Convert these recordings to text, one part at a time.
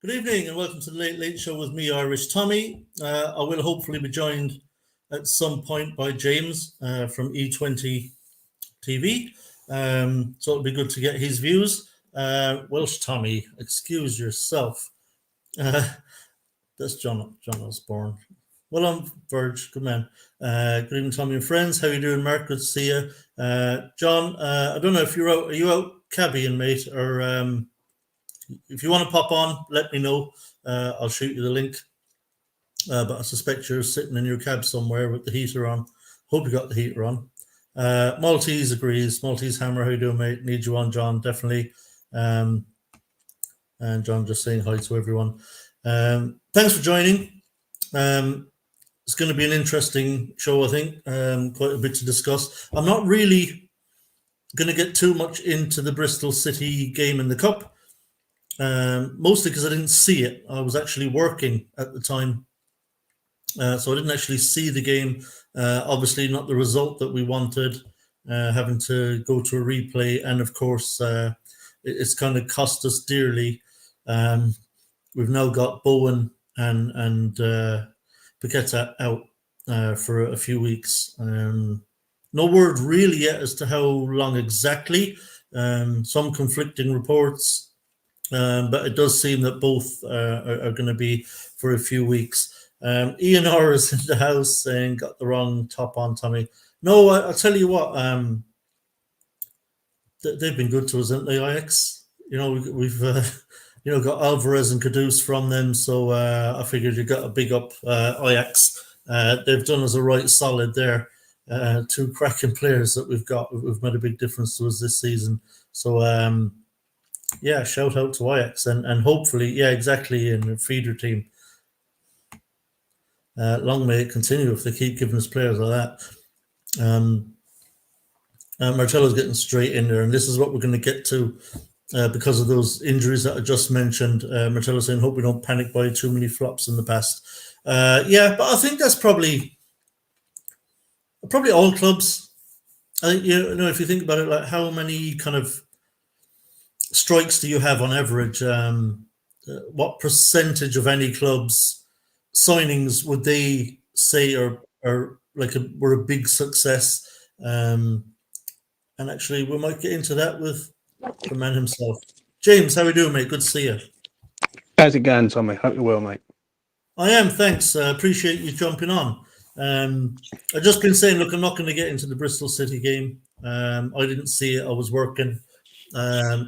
Good evening and welcome to the Late Late Show with me, Irish Tommy. I will hopefully be joined at some point by James from E20 TV. So it'll be good to get his views. Welsh Tommy, excuse yourself. That's John Osborne. Well, I'm Verge. Good man. Good evening, Tommy and friends. How you doing, Mark? Good to see you. John, I don't know if you're out. Are you out cabbying, mate, or if you want to pop on, let me know. I'll shoot you the link. But I suspect you're sitting in your cab somewhere with the heater on. Hope you got the heater on. Maltese agrees. Maltese Hammer, how you doing, mate? Need you on, John, definitely. And John just saying hi to everyone. Thanks for joining. It's going to be an interesting show, I think. Quite a bit to discuss. I'm not really going to get too much into the Bristol City game in the Cup. Mostly because I didn't see it. I was actually working at the time. So I didn't actually see the game. Obviously not the result that we wanted, having to go to a replay. And of course, it's kind of cost us dearly. We've now got Bowen and Paqueta out for a few weeks. No word really yet as to how long exactly. Some conflicting reports. But it does seem that both are going to be for a few weeks. Ian R is in the house saying, got the wrong top on, Tommy. No, I'll tell you what, they've been good to us, haven't they, Ajax? You know, we've got Alvarez and Kudus from them, so I figured you got a big up Ajax. They've done us a right solid there. Two cracking players that we've got. We've made a big difference to us this season. So, yeah, shout out to Ajax and hopefully, yeah, exactly, in the feeder team. Long may it continue if they keep giving us players like that. Marcello's getting straight in there, and this is what we're going to get to because of those injuries that I just mentioned. Marcello saying, hope we don't panic by too many flops in the past. Yeah, but I think that's probably all clubs. I think, you know, if you think about it, like how many kind of strikes do you have on average? What percentage of any club's signings would they say are like were a big success? And actually, we might get into that with the man himself. James, how are we doing, mate? Good to see you. How's it going, Tommy? Hope you're well, mate. I am, thanks. Appreciate you jumping on. I've just been saying, look, I'm not going to get into the Bristol City game. I didn't see it. I was working.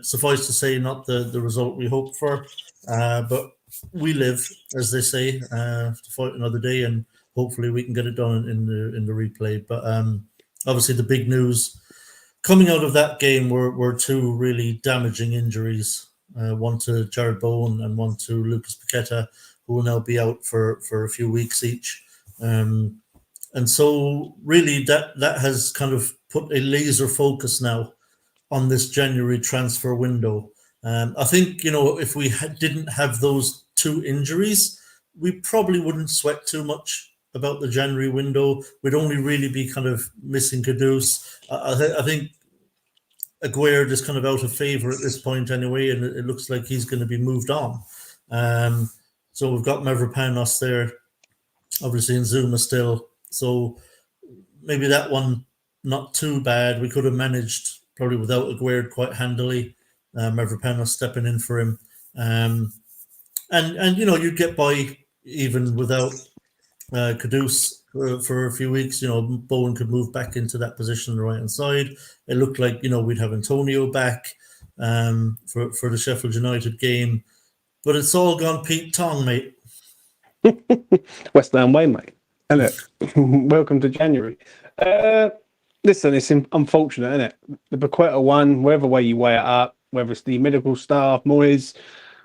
Suffice to say, not the result we hoped for, but we live, as they say, to fight another day, and hopefully we can get it done in the replay. But obviously, the big news coming out of that game were two really damaging injuries. One to Jared Bowen and one to Lucas Paqueta, who will now be out for a few weeks each. And so, really, that has kind of put a laser focus now on this January transfer window. I think, you know, if we didn't have those two injuries, we probably wouldn't sweat too much about the January window. We'd only really be kind of missing Kudus. I think Aguirre is kind of out of favour at this point anyway, and it looks like he's going to be moved on. So we've got Mavropanos there, obviously in Zuma still. So maybe that one not too bad. We could have managed probably without Aguirre quite handily. Mavropanos stepping in for him. And you know, you'd get by even without Kudus for a few weeks. You know, Bowen could move back into that position on the right-hand side. It looked like, you know, we'd have Antonio back for the Sheffield United game. But it's all gone Pete Tong, mate. West Ham way, mate. Isn't it? Welcome to January. Listen, it's unfortunate, isn't it? The Paqueta one, whatever way you weigh it up, whether it's the medical staff, Moyes,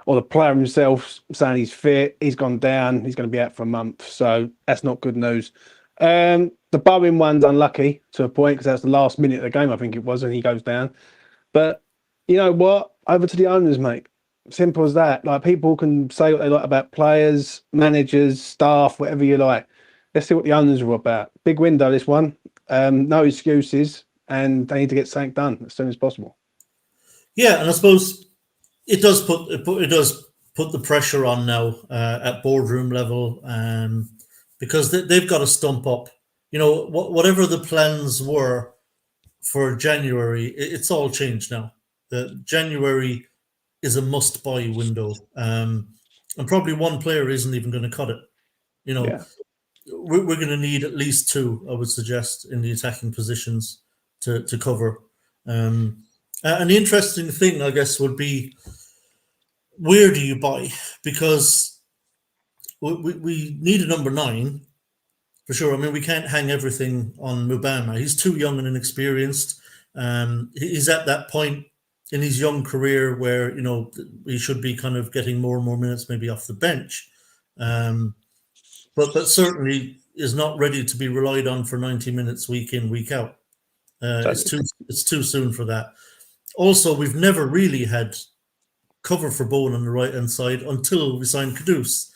or the player himself saying he's fit, he's gone down, he's going to be out for a month. So that's not good news. The Bowen one's unlucky to a point because that's the last minute of the game, I think it was, and he goes down. But you know what? Over to the owners, mate. Simple as that. Like, people can say what they like about players, managers, staff, whatever you like. Let's see what the owners are about. Big window, this one. No excuses, and they need to get something done as soon as possible. Yeah, and I suppose it does put the pressure on now at boardroom level, because they've got to stump up. You know, whatever the plans were for January, it's all changed now. January is a must-buy window, and probably one player isn't even going to cut it. You know, Yeah. we're going to need at least two, I would suggest, in the attacking positions to cover. And the interesting thing, I guess, would be, where do you buy? Because we need a number 9 for sure. I mean, we can't hang everything on Mubama. He's too young and inexperienced. He's at that point in his young career where, you know, he should be kind of getting more and more minutes, maybe off the bench. But certainly is not ready to be relied on for 90 minutes week in, week out. It's too soon for that. Also, we've never really had cover for Bowen on the right hand side until we signed Kudus,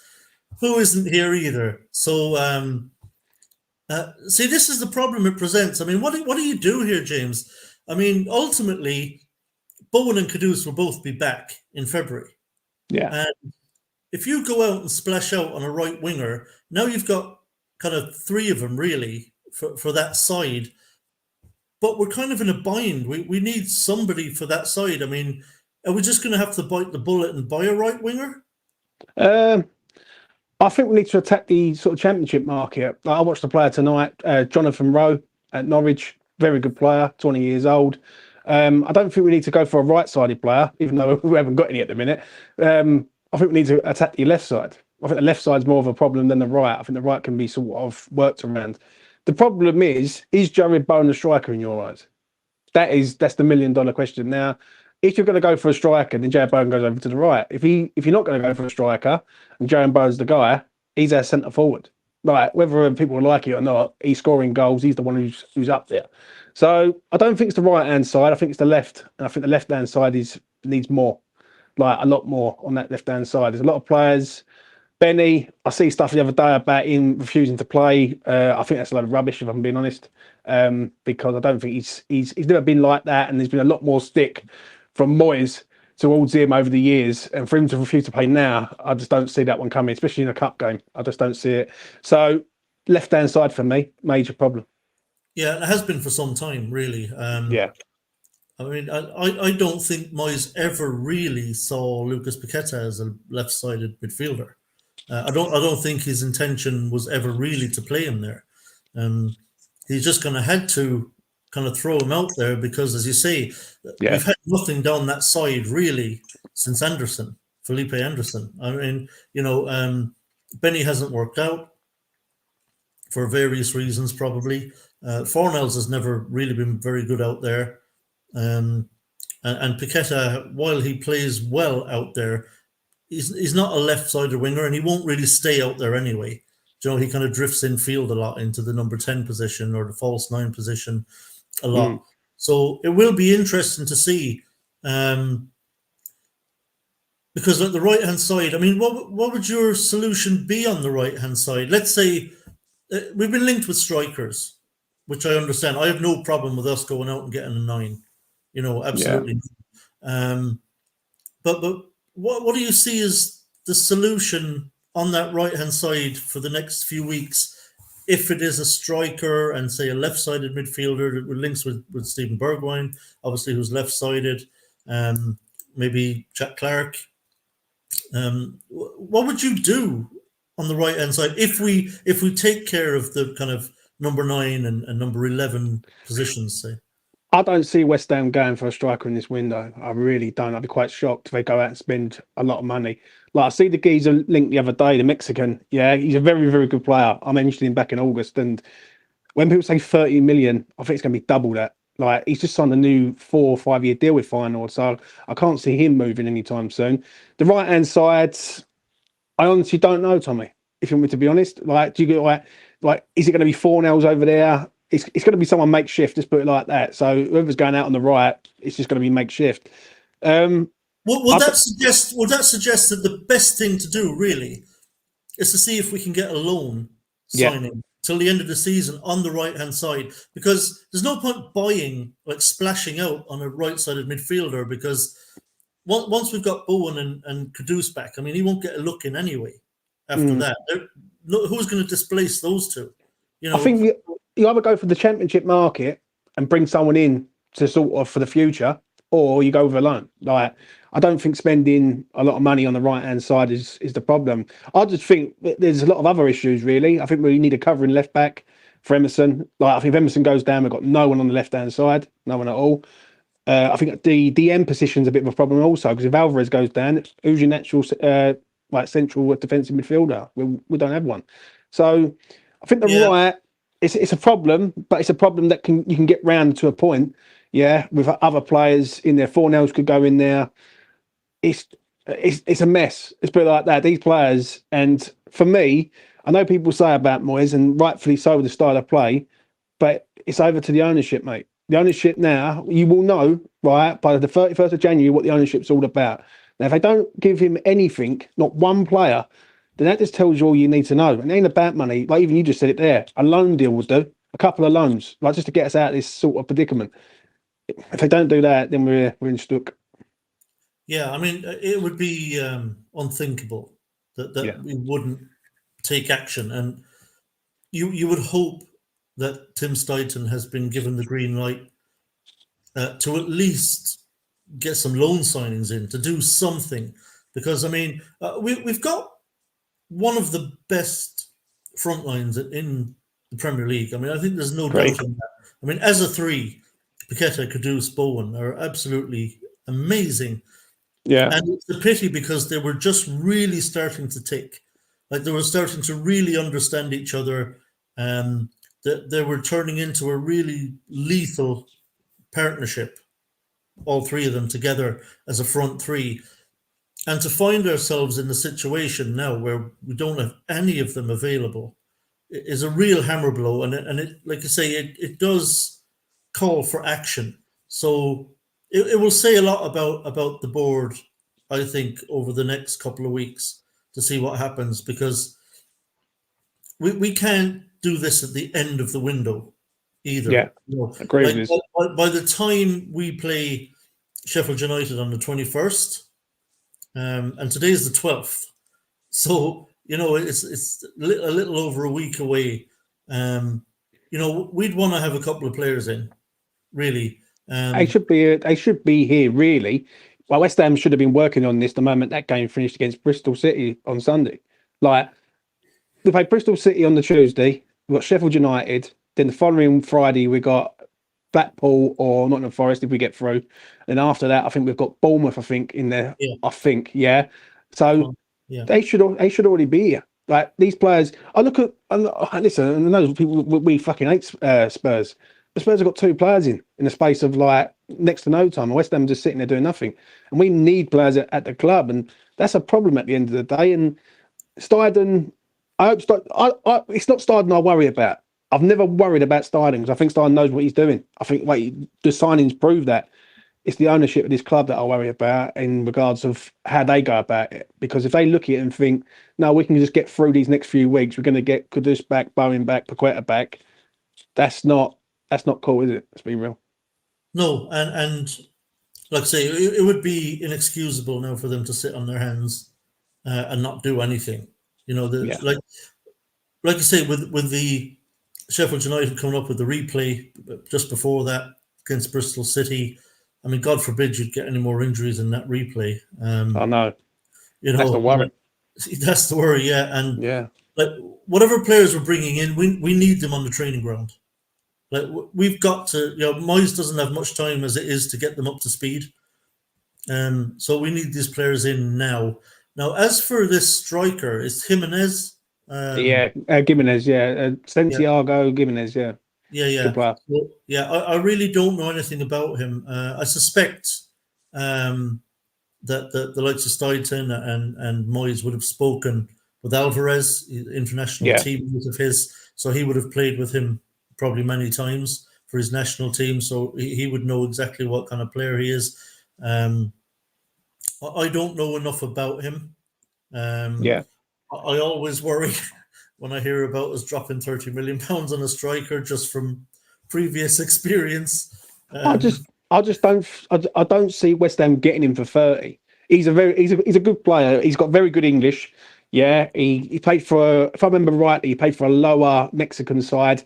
who isn't here either. So see, this is the problem it presents. I mean, what do you do here, James? I mean, ultimately, Bowen and Kudus will both be back in February. Yeah. And if you go out and splash out on a right winger, now you've got kind of 3 of them really for that side. But we're kind of in a bind. We need somebody for that side. I mean, are we just going to have to bite the bullet and buy a right winger? I think we need to attack the sort of championship market. I watched a player tonight, Jonathan Rowe at Norwich, very good player, 20 years old. I don't think we need to go for a right-sided player, even though we haven't got any at the minute. I think we need to attack the left side. I think the left side's more of a problem than the right. I think the right can be sort of worked around. The problem is Jared Bowen a striker in your eyes? That's the $1 million question. Now, if you're going to go for a striker, then Jared Bowen goes over to the right. If you're not going to go for a striker and Jared Bowen's the guy, he's our centre forward. Like, whether people like it or not, he's scoring goals. He's the one who's up there. So I don't think it's the right hand side. I think it's the left, and I think the left hand side needs more, like a lot more on that left hand side. There's a lot of players. Benny, I see stuff the other day about him refusing to play. I think that's a lot of rubbish, if I'm being honest, because I don't think he's never been like that, and there's been a lot more stick from Moyes towards him over the years, and for him to refuse to play now, I just don't see that one coming, especially in a cup game. I just don't see it. So left hand side for me, major problem. Yeah, it has been for some time, really. Yeah. I mean, I don't think Moyes ever really saw Lucas Paqueta as a left-sided midfielder. I don't think his intention was ever really to play him there. He's just kind of had to kind of throw him out there because, as you say, we've had nothing down that side really since Felipe Anderson. I mean, you know, Benny hasn't worked out for various reasons, probably. Fornells has never really been very good out there. And Paqueta, while he plays well out there, he's not a left-sided winger, and he won't really stay out there anyway. You know, he kind of drifts in field a lot into the number 10 position or the false 9 position a lot. So it will be interesting to see, because at the right-hand side, I mean, what would your solution be on the right-hand side? Let's say we've been linked with strikers, which I understand. I have no problem with us going out and getting a 9. You know, absolutely. Yeah. But what do you see as the solution on that right-hand side for the next few weeks? If it is a striker and, say, a left-sided midfielder that links with Stephen Bergwijn, obviously, who's left-sided, maybe Jack Clark. What would you do on the right-hand side if we take care of the kind of number 9 and number 11 positions, say? I don't see West Ham going for a striker in this window. I really don't. I'd be quite shocked if they go out and spend a lot of money. Like, I see the geezer link the other day, the Mexican. Yeah, he's a very, very good player. I mentioned him back in August. And when people say 30 million, I think it's going to be double that. Like, he's just signed a new 4 or 5 year deal with Feyenoord. So I can't see him moving anytime soon. The right-hand side, I honestly don't know, Tommy, if you want me to be honest. Like, do you get like is it going to be Fornells over there? It's going to be someone makeshift, just put it like that. So whoever's going out on the right, it's just going to be makeshift. Would that suggest that the best thing to do really is to see if we can get a loan signing till the end of the season on the right-hand side? Because there's no point buying, like splashing out on a right-sided midfielder, because once we've got Bowen and Kudus back, I mean, he won't get a look in anyway. After that, who's going to displace those two? I think you either go for the Championship market and bring someone in to sort of for the future, or you go with a loan. Like, I don't think spending a lot of money on the right hand side is the problem. I just think there's a lot of other issues. Really, I think we need a covering left back for Emerson. Like, I think if Emerson goes down, we've got no one on the left hand side, no one at all. I think the DM position's a bit of a problem also, because if Alvarez goes down, who's your natural like central defensive midfielder? We don't have one. So I think right, it's a problem, but it's a problem that you can get round to a point. Yeah, with other players in there, Fornells could go in there. It's a mess. Let's put it like that. These players, and for me, I know people say about Moyes, and rightfully so with the style of play, but it's over to the ownership, mate. The ownership now, you will know, right, by the 31st of January what the ownership's all about. Now, if they don't give him anything, not one player, then that just tells you all you need to know. And it ain't about money. Like, even you just said it there. A loan deal would do. A couple of loans, like, just to get us out of this sort of predicament. If they don't do that, then we're in stuck. Yeah, I mean, it would be unthinkable that we wouldn't take action. And you would hope that Tim Steidten has been given the green light to at least get some loan signings in, to do something. Because, I mean, we've got one of the best front lines in the Premier League. I mean, I think there's no doubt in that. I mean, as a three, Paqueta, Kudus, Bowen are absolutely amazing. Yeah. And it's a pity because they were just really starting to tick. Like, they were starting to really understand each other. They were turning into a really lethal partnership, all three of them together as a front three. And to find ourselves in the situation now where we don't have any of them available is a real hammer blow. And it, like I say, it does call for action. So it will say a lot about the board, I think, over the next couple of weeks to see what happens, because we can't do this at the end of the window either. Yeah, agree with this. By the time we play Sheffield United on the 21st, and today is the 12th, so it's a little over a week away. We'd want to have a couple of players in, really. They should be here, really. Well, West Ham should have been working on this the moment that game finished against Bristol City on Sunday. Like, we played Bristol City on the Tuesday, we've got Sheffield United, then the following Friday we got Blackpool or Nottingham Forest if we get through. And after that, I think we've got Bournemouth, I think, in there. Yeah. I think, yeah. So they should already be here. Like, these players, listen, I know people, we fucking hate Spurs. But Spurs have got two players in the space of like next to no time. And West Ham just sitting there doing nothing. And we need players at the club. And that's a problem at the end of the day. And Steidten, it's not Steidten I worry about. I've never worried about Steidten because I think Steidten knows what he's doing. I think the signings prove that. It's the ownership of this club that I worry about in regards of how they go about it. Because if they look at it and think, no, we can just get through these next few weeks, we're going to get Kudus back, Bowen back, Paqueta back. That's not cool, is it? Let's be real. No, and like I say, it would be inexcusable now for them to sit on their hands and not do anything. Like I say, with the Sheffield United coming up with the replay just before that against Bristol City. I mean, God forbid you'd get any more injuries in that replay. I know. That's the worry. That's the worry, yeah. And like, whatever players we're bringing in, we need them on the training ground. Like, we've got to, Moyes doesn't have much time as it is to get them up to speed. So we need these players in now. Now, as for this striker, it's Jimenez. Gimenez, Santiago Gimenez, yeah. Yeah. Good player. Well, I really don't know anything about him. I suspect that the likes of Steidten and Moyes would have spoken with Alvarez, international teammate of his, so he would have played with him probably many times for his national team, so he would know exactly what kind of player he is. I don't know enough about him. I always worry when I hear about us dropping £30 million on a striker just from previous experience. I just don't. I don't see West Ham getting him for 30. He's a good player. He's got very good English. Yeah, he played for, if I remember rightly, he played for a lower Mexican side.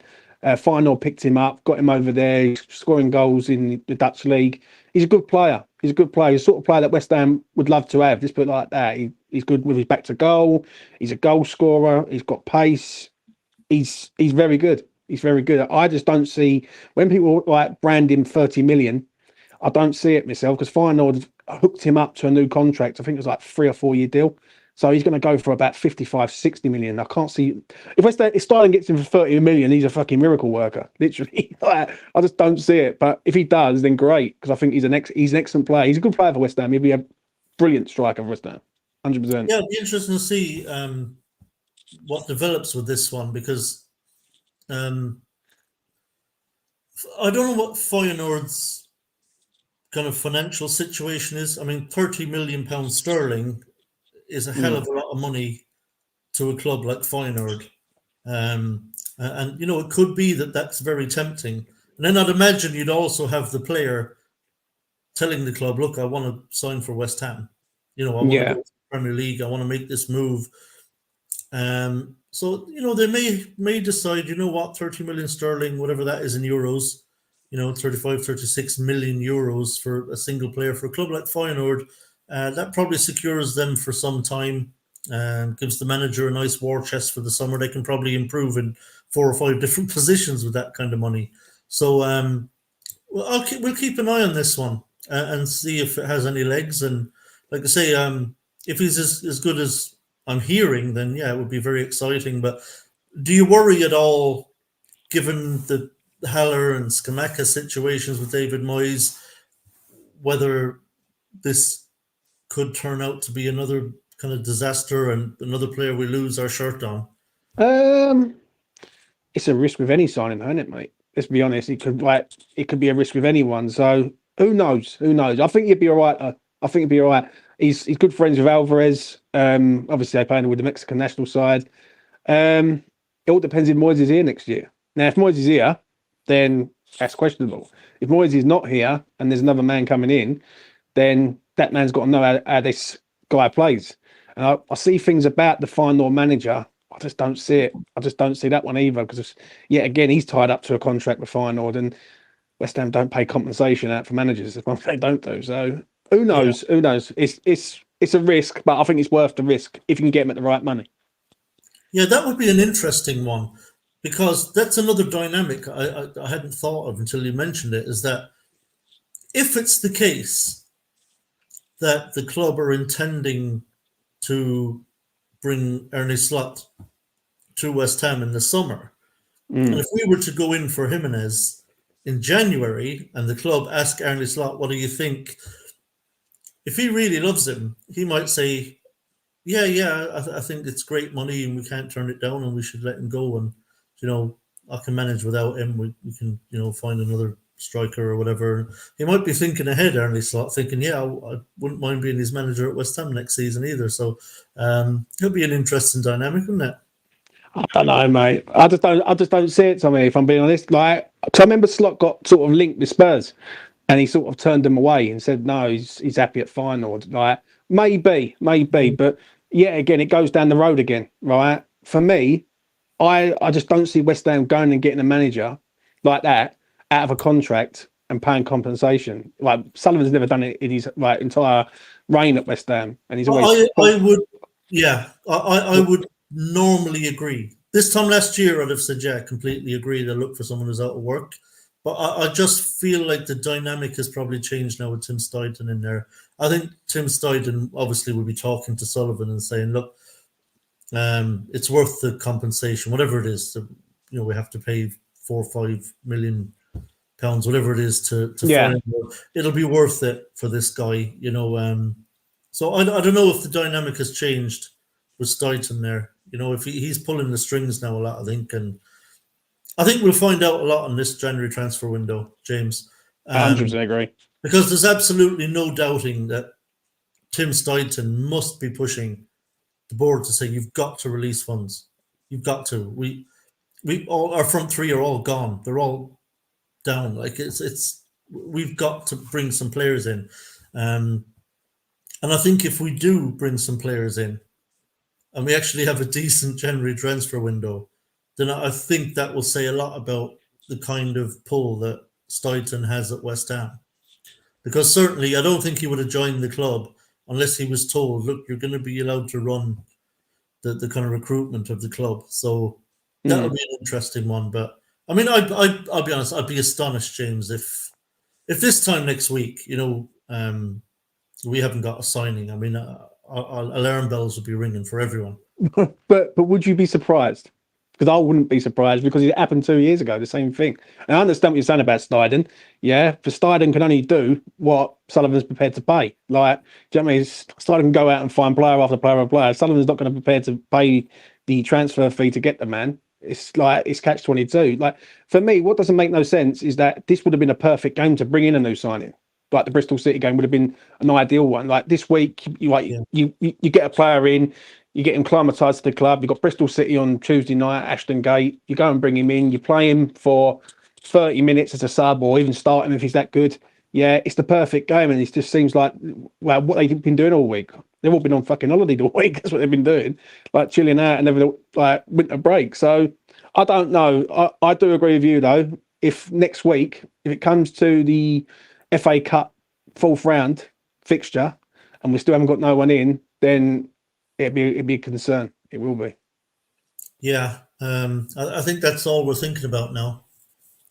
Final picked him up, got him over there. He's scoring goals in the Dutch league. He's a good player. He's a good player. He's the sort of player that West Ham would love to have. Just put it like that. He's good with his back to goal. He's a goal scorer. He's got pace. He's very good. He's very good. I just don't see when people like brand him 30 million. I don't see it myself because Feyenoord hooked him up to a new contract. I think it was like 3 or 4 year deal. So he's going to go for about 55, 60 million. I can't see if Sterling gets him for 30 million, he's a fucking miracle worker, literally. I just don't see it. But if he does, then great, because I think he's an excellent player. He's a good player for West Ham. He'll be a brilliant striker for West Ham, 100%. Yeah, it'd be interesting to see what develops with this one, because I don't know what Feyenoord's kind of financial situation is. I mean, £30 million sterling is a hell of a lot of money to a club like Feyenoord. And it could be that that's very tempting. And then I'd imagine you'd also have the player telling the club, look, I want to sign for West Ham. I want to go to the Premier League. I want to make this move. So, they may decide, 30 million sterling, whatever that is in euros, 35, 36 million euros for a single player for a club like Feyenoord. That probably secures them for some time and gives the manager a nice war chest for the summer. They can probably improve in 4 or 5 different positions with that kind of money. So we'll keep an eye on this one and see if it has any legs. And like I say, if he's as good as I'm hearing, then yeah, it would be very exciting. But do you worry at all, given the Haller and Skamaka situations with David Moyes, whether this could turn out to be another kind of disaster and another player we lose our shirt on? It's a risk with any signing, isn't it, mate? Let's be honest. It could be a risk with anyone. So who knows? I think he'd be all right. He's good friends with Alvarez. Obviously, they're playing with the Mexican national side. It all depends if Moyes is here next year. Now, if Moyes is here, then that's questionable. If Moyes is not here and there's another man coming in, then that man's got to know how this guy plays. And I see things about the Feyenoord manager. I just don't see it. I just don't see that one either, because yet again, he's tied up to a contract with Feyenoord, and West Ham don't pay compensation out for managers if they don't do. So who knows? Yeah. Who knows? It's a risk, but I think it's worth the risk if you can get him at the right money. Yeah, that would be an interesting one, because that's another dynamic I hadn't thought of until you mentioned it, is that if it's the case that the club are intending to bring Ernie Slot to West Ham in the summer, and if we were to go in for Jimenez in January and the club ask Ernie Slot, what do you think? If he really loves him, he might say, I think it's great money and we can't turn it down and we should let him go. And, I can manage without him. We can, find another striker or whatever. He might be thinking ahead, Ernie Slot, thinking, I wouldn't mind being his manager at West Ham next season either. So it'll be an interesting dynamic, wouldn't it? I don't know, mate. I just don't see it, Tommy, if I'm being honest. Like, I remember Slot got sort of linked with Spurs and he sort of turned them away and said, no, he's happy at Feyenoord. Like, maybe. But yeah, again, it goes down the road again, right? For me, I just don't see West Ham going and getting a manager like that out of a contract and paying compensation. Like, Sullivan's never done it in his entire reign at West Ham, and he's always. I would normally agree. This time last year, I'd have said, completely agree. They'll look for someone who's out of work. But I just feel like the dynamic has probably changed now with Tim Steidten in there. I think Tim Steidten obviously will be talking to Sullivan and saying, look, it's worth the compensation, whatever it is. We have to pay £4 or £5 million, whatever it is, to find him. It'll be worth it for this guy, So I don't know if the dynamic has changed with Steidten there. If he's pulling the strings now a lot, I think, and I think we'll find out a lot on this January transfer window, James. 100% agree. Because there's absolutely no doubting that Tim Steidten must be pushing the board to say, you've got to release funds. You've got to. We all, our front three are all gone. They're all down. Like it's we've got to bring some players in. And I think if we do bring some players in and we actually have a decent January transfer window, then I think that will say a lot about the kind of pull that Stoyton has at West Ham. Because certainly I don't think he would have joined the club unless he was told, look, you're going to be allowed to run the kind of recruitment of the club. So that'll be an interesting one. But I mean, I'll be honest, I'd be astonished, James, if this time next week, we haven't got a signing. I mean, alarm bells would be ringing for everyone. But would you be surprised? Because I wouldn't be surprised, because it happened 2 years ago, the same thing. And I understand what you're saying about Stoyton. Yeah, for Stoyton can only do what Sullivan's prepared to pay. Like, do you know what I mean? Stoyton can go out and find player after player after player. Sullivan's not going to be prepared to pay the transfer fee to get the man. It's like, it's catch-22. Like, for me, what doesn't make no sense is that this would have been a perfect game to bring in a new signing. Like the Bristol City game would have been an ideal one. Like this week, you get a player in, you get him acclimatised to the club. You've got Bristol City on Tuesday night, Ashton Gate. You go and bring him in. You play him for 30 minutes as a sub, or even start him if he's that good. Yeah, it's the perfect game, and it just seems like, well, what they've been doing all week. They've all been on fucking holiday all week. That's what they've been doing, like chilling out and having like winter break. So I don't know. I do agree with you though. If next week, if it comes to the FA Cup fourth round fixture and we still haven't got no one in, then it'd be a concern. It will be. Yeah, I think that's all we're thinking about now.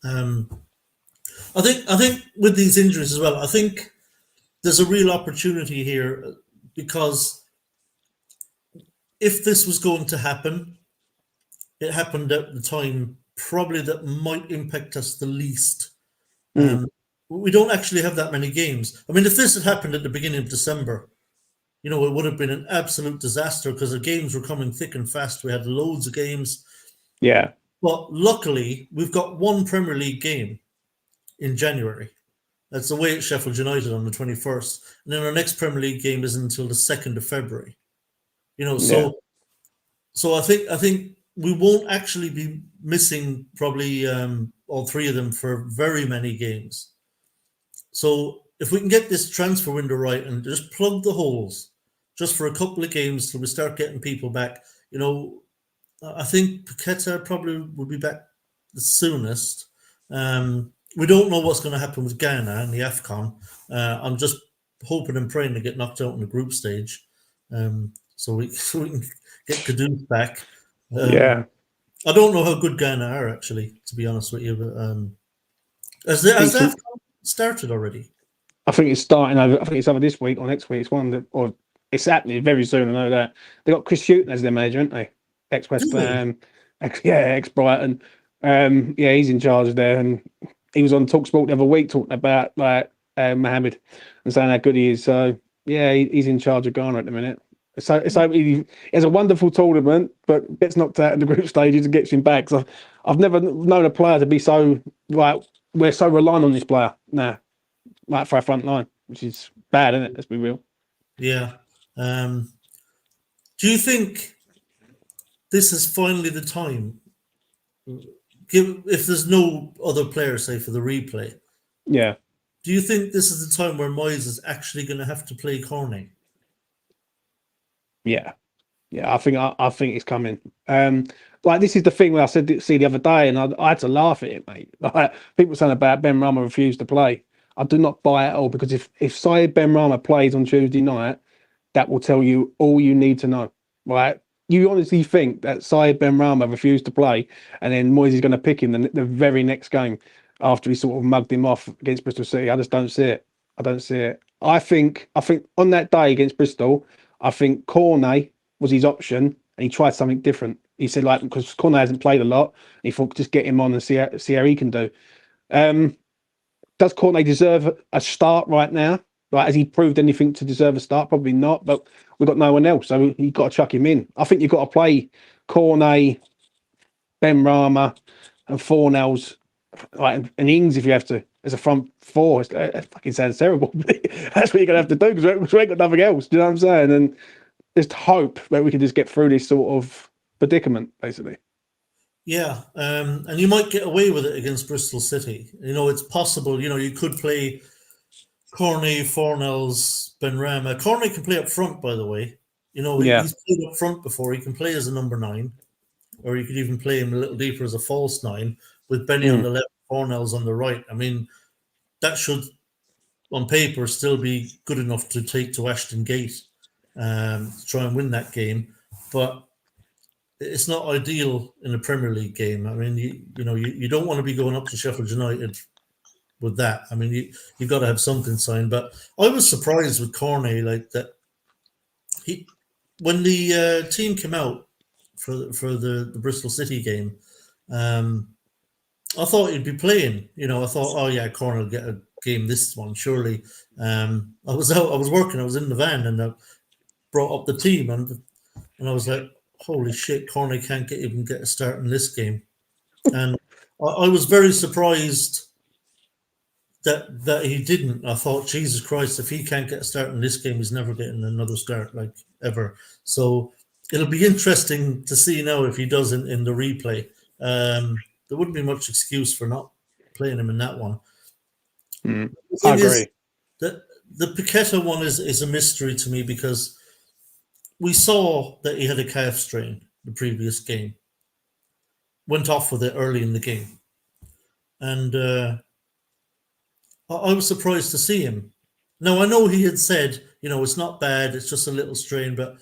I think with these injuries as well, I think there's a real opportunity here, because if this was going to happen, it happened at the time probably that might impact us the least. We don't actually have that many games. I mean, if this had happened at the beginning of December, it would have been an absolute disaster, because the games were coming thick and fast. We had loads of games. Yeah. But luckily, we've got one Premier League game in January. That's away at Sheffield United on the 21st. And then our next Premier League game isn't until the 2nd of February. So I think we won't actually be missing probably all three of them for very many games. So if we can get this transfer window right and just plug the holes just for a couple of games till we start getting people back, I think Paqueta probably will be back the soonest. We don't know what's going to happen with Ghana and the AFCON. I'm just hoping and praying to get knocked out in the group stage, so we can get Kudus back. Yeah. I don't know how good Ghana are, actually, to be honest with you. But has the AFCON started already? I think it's starting over. I think it's either this week or next week. It's one that, or it's happening very soon. I know that they got Chris Shoutout as their manager, haven't they? Ex West Ham, ex Brighton. He's in charge there, and he was on TalkSport the other week talking about like Mohamed and saying how good he is. So yeah, he's in charge of Ghana at the minute. So he has a wonderful tournament, but gets knocked out in the group stages and gets him back. So I've never known a player to be so like, we're so reliant on this player now, like for our front line, which is bad, isn't it? Let's be real. Yeah. Do you think this is finally the time? If there's no other player, say for the replay, yeah. Do you think this is the time where Moyes is actually going to have to play Corney? Yeah, I think it's coming. Like this is the thing where I said the other day, and I had to laugh at it, mate. Like people saying about Ben Rama refused to play. I do not buy it at all, because if Syed Ben Rama plays on Tuesday night, that will tell you all you need to know. Right? You honestly think that Syed Ben Rama refused to play, and then Moyes is going to pick him the very next game after he sort of mugged him off against Bristol City? I just don't see it. I don't see it. I think on that day against Bristol, I think Cornet was his option, and he tried something different. He said, like, because Cornet hasn't played a lot, he thought just get him on and see how he can do. Does Cornet deserve a start right now? Like, has he proved anything to deserve a start? Probably not, but we've got no one else, so you've got to chuck him in. I think you've got to play Cornet, Ben Rama, and Fornells, like, and Ings if you have to, as a front four. It fucking sounds terrible. That's what you're going to have to do, because we ain't got nothing else. Do you know what I'm saying? And just hope that we can just get through this sort of predicament, basically. Yeah, and you might get away with it against Bristol City. It's possible. You could play Corney, Fornells, Benrahma. Corney can play up front, by the way. Yeah. He's played up front before. He can play as a number 9, or you could even play him a little deeper as a false 9 with Benny on Mm. the left, Fornells on the right. I mean, that should, on paper, still be good enough to take to Ashton Gate to try and win that game. But it's not ideal in a Premier League game. I mean, you don't want to be going up to Sheffield United with that. I mean, you've got to have something signed. But I was surprised with Corney, like that. When the team came out for the Bristol City game, I thought he'd be playing. I thought, oh yeah, Corney will get a game this one surely. I was out. I was working. I was in the van, and I brought up the team, and I was like, holy shit, Corney can't even get a start in this game. And I was very surprised that he didn't. I thought, Jesus Christ, if he can't get a start in this game, he's never getting another start, like, ever. So it'll be interesting to see now if he does in the replay. There wouldn't be much excuse for not playing him in that one. Mm. The I thing is agree. that the Paqueta one is a mystery to me, because we saw that he had a calf strain the previous game. Went off with it early in the game. And I was surprised to see him. Now, I know he had said, it's not bad, it's just a little strain, but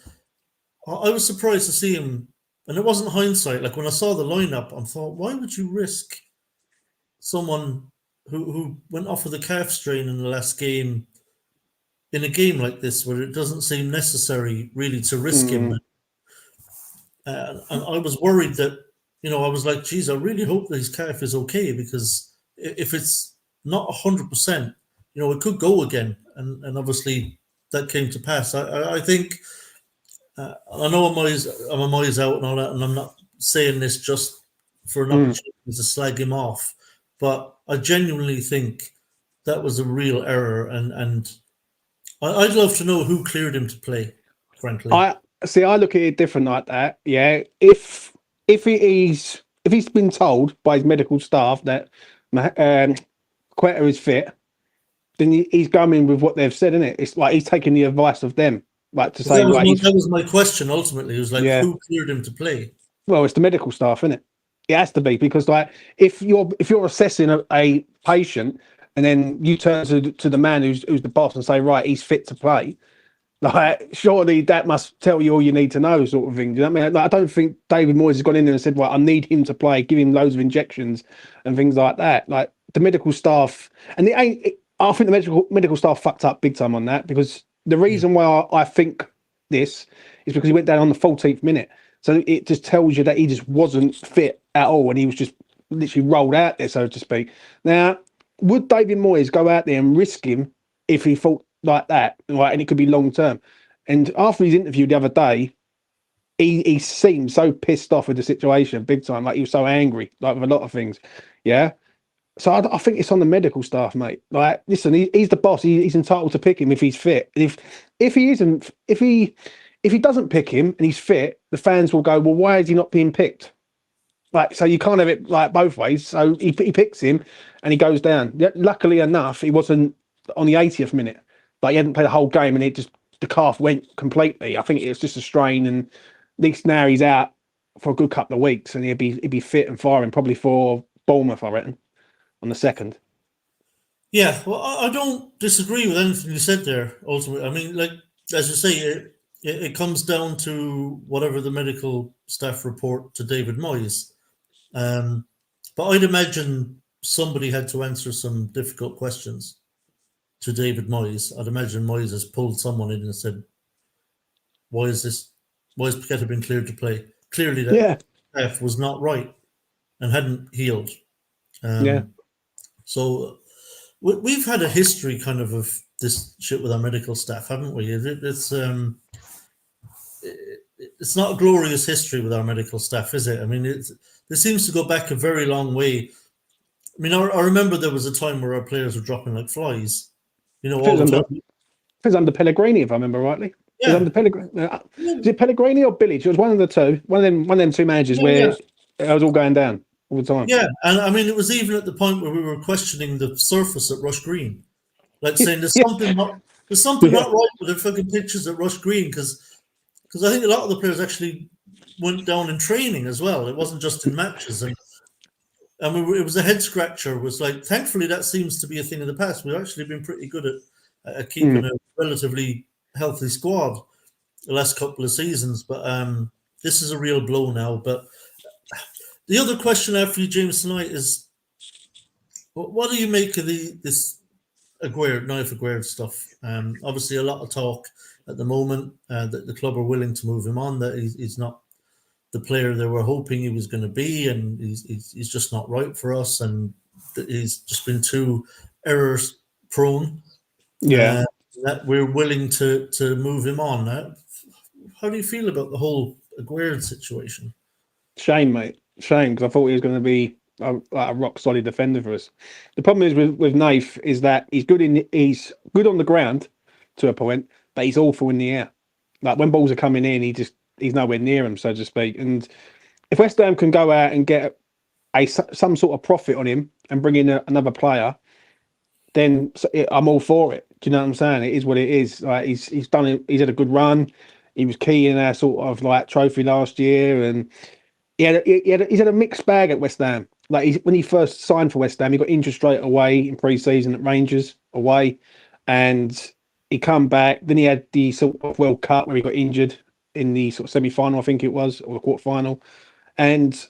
I was surprised to see him. And it wasn't hindsight. Like, when I saw the lineup, I thought, why would you risk someone who went off with a calf strain in the last game in a game like this, where it doesn't seem necessary really to risk him? Mm. And I was worried that, I was like, geez, I really hope that his calf is okay, because if it's not 100%, it could go again. And obviously that came to pass. I think, I know I'm a miles out and all that, and I'm not saying this just for an opportunity to slag him off, but I genuinely think that was a real error. And I'd love to know who cleared him to play, frankly. I see. I look at it different like that. Yeah, if he's been told by his medical staff that Quetta is fit, then he's going with what they've said, isn't it? It's like he's taking the advice of them, like to say, That was my question ultimately. It was like, yeah. who cleared him to play? Well, it's the medical staff, isn't it? It has to be, because like if you're assessing a patient and then you turn to the man who's the boss and say, right, he's fit to play. Like, surely that must tell you all you need to know, sort of thing. Do you know what I mean? Like, I don't think David Moyes has gone in there and said, right, I need him to play, give him loads of injections and things like that. Like, the medical staff, and I think the medical staff fucked up big time on that, because the reason why I think this is because he went down on the 14th minute. So it just tells you that he just wasn't fit at all, and he was just literally rolled out there, so to speak. Now, would David Moyes go out there and risk him if he thought like that, right? And it could be long term. And after his interview the other day, he seemed so pissed off with the situation, big time. Like, he was so angry, like, with a lot of things. Yeah. So I think it's on the medical staff, mate. Like, listen, he's the boss. He's entitled to pick him if he's fit. If he isn't, if he doesn't pick him and he's fit, the fans will go, well, why is he not being picked? Like, so you can't have it like both ways. So he picks him and he goes down. Luckily enough, he wasn't on the 80th minute. Like, he hadn't played the whole game, and the calf went completely. I think it was just a strain, and at least now he's out for a good couple of weeks, and he'd be fit and firing probably for Bournemouth, I reckon, on the 2nd. Yeah, well, I don't disagree with anything you said there. Ultimately, I mean, like, as you say, it comes down to whatever the medical staff report to David Moyes. But I'd imagine somebody had to answer some difficult questions to David Moyes. I'd imagine Moyes has pulled someone in and said, why has Paqueta been cleared to play? Clearly that calf was not right and hadn't healed. So we've had a history kind of this shit with our medical staff, haven't we? It's not a glorious history with our medical staff, is it? I mean, it seems to go back a very long way. I mean, I remember there was a time where our players were dropping like flies. All the time. It was under Pellegrini, if I remember rightly. Yeah. It was under Pellegrini. Is it Pellegrini or Bilic? It was one of the two. One of them two managers where It was all going down all the time. Yeah, and I mean, it was even at the point where we were questioning the surface at Rush Green, like saying Yeah, there's something yeah, not right with the fucking pitches at Rush Green because I think a lot of the players actually went down in training as well. It wasn't just in matches, and I mean, it was a head scratcher. It was like, thankfully, that seems to be a thing of the past. We've actually been pretty good at keeping mm, a relatively healthy squad the last couple of seasons, but this is a real blow now. But the other question I have for you, James, tonight is, what do you make of this Aguerd stuff? Obviously, a lot of talk at the moment that the club are willing to move him on, that he's not the player they were hoping he was going to be, and he's just not right for us, and he's just been too errors prone. yeah. That we're willing to move him on. How do you feel about the whole Aguerd situation? Shame, mate. Shame, because I thought he was going to be like a rock solid defender for us. The problem is with Nath is that he's good on the ground to a point, but he's awful in the air. Like when balls are coming in, he's nowhere near him, so to speak. And if West Ham can go out and get some sort of profit on him and bring in another player, then I'm all for it. Do you know what I'm saying? It is what it is. Like he's done it. He's had a good run. He was key in our sort of like trophy last year, and he's had a mixed bag at West Ham. Like when he first signed for West Ham, he got injured straight away in pre-season at Rangers away, and he come back. Then he had the sort of World Cup where he got injured in the sort of semi-final, I think it was, or the quarter-final, and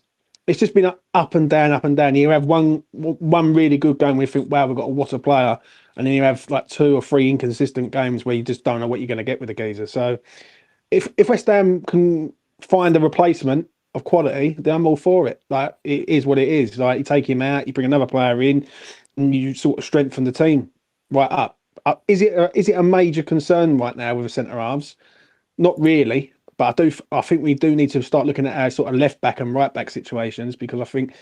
it's just been up and down, up and down. You have one really good game where you think, wow, we've got what a player, and then you have like 2 or 3 inconsistent games where you just don't know what you're going to get with the geezer. So if West Ham can find a replacement of quality, then I'm all for it. Like it is what it is. Like you take him out, you bring another player in, and you sort of strengthen the team right up. Is it a major concern right now with the centre halves? Not really, but I think we do need to start looking at our sort of left back and right back situations, because I think